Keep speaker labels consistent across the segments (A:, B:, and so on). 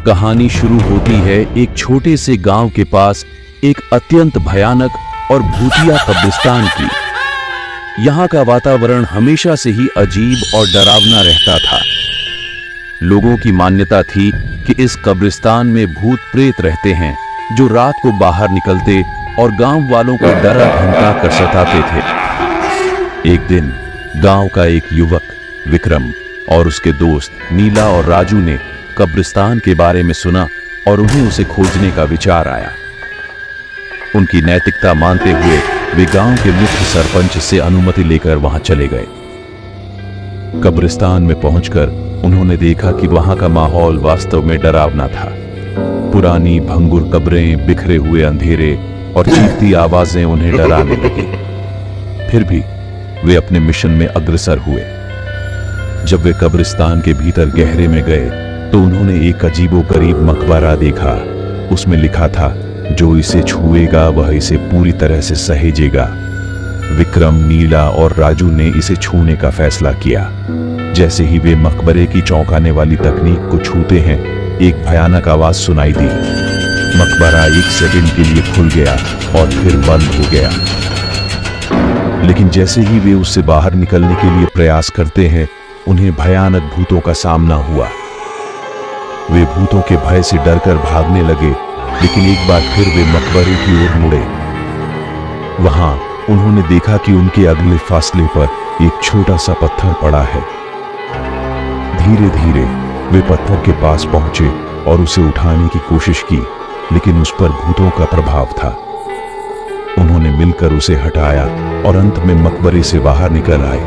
A: कहानी शुरू होती है एक छोटे से गांव के पास एक अत्यंत भयानक और भूतिया कब्रिस्तान की। यहाँ का वातावरण हमेशा से ही अजीब और डरावना रहता था। लोगों की मान्यता थी कि इस कब्रिस्तान में भूत प्रेत रहते हैं जो रात को बाहर निकलते और गांव वालों को डरा धमका कर सताते थे। एक दिन गांव का एक युवक विक्रम और उसके दोस्त नीला और राजू ने कब्रिस्तान के बारे में सुना और उन्हें उसे खोजने का विचार आया। उनकी नैतिकता मानते हुए वे गांव के मुख्य सरपंच से अनुमति लेकर वहां चले गए। कब्रिस्तान में पहुंचकर उन्होंने देखा कि वहां का माहौल वास्तव में डरावना था। पुरानी भंगुर कब्रें, बिखरे हुए अंधेरे और चीखती आवाजें उन्हें डराने लगी। फिर भी वे अपने मिशन में अग्रसर हुए। जब वे कब्रिस्तान के भीतर गहरे में गए तो उन्होंने एक अजीबोगरीब मकबरा देखा। उसमें लिखा था, जो इसे छुएगा वह इसे पूरी तरह से सहेजेगा। विक्रम, नीला और राजू ने इसे छूने का फैसला किया। जैसे ही वे मकबरे की चौंकाने वाली तकनीक को छूते हैं, एक भयानक आवाज सुनाई दी। मकबरा एक सेकंड के लिए खुल गया और फिर बंद हो गया। लेकिन जैसे ही वे उससे बाहर निकलने के लिए प्रयास करते हैं, उन्हें भयानक भूतों का सामना हुआ। वे भूतों के भय से डरकर भागने लगे, लेकिन एक बार फिर वे मकबरे की ओर मुड़े। वहां उन्होंने देखा कि उनके अगले फासले पर एक छोटा सा पत्थर पड़ा है। धीरे धीरे वे पत्थर के पास पहुंचे और उसे उठाने की कोशिश की, लेकिन उस पर भूतों का प्रभाव था। उन्होंने मिलकर उसे हटाया और अंत में मकबरे से बाहर निकल आए।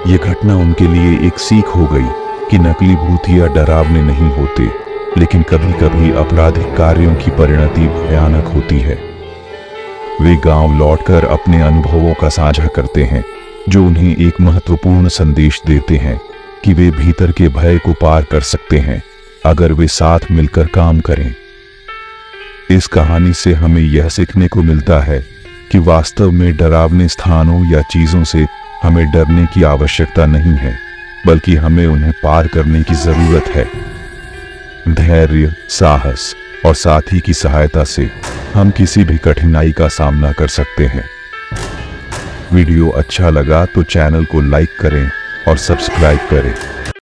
A: यह घटना उनके लिए एक सीख हो गई कि नकली भूतिया डरावने नहीं होते, लेकिन कभी कभी आपराधिक कार्यों की परिणति भयानक होती है। वे गांव लौटकर अपने अनुभवों का साझा करते हैं, जो उन्हें एक महत्वपूर्ण संदेश देते हैं कि वे भीतर के भय को पार कर सकते हैं अगर वे साथ मिलकर काम करें। इस कहानी से हमें यह सीखने को मिलता है कि वास्तव में डरावने स्थानों या चीजों से हमें डरने की आवश्यकता नहीं है, बल्कि हमें उन्हें पार करने की जरूरत है। धैर्य, साहस और साथी की सहायता से हम किसी भी कठिनाई का सामना कर सकते हैं। वीडियो अच्छा लगा तो चैनल को लाइक करें और सब्सक्राइब करें।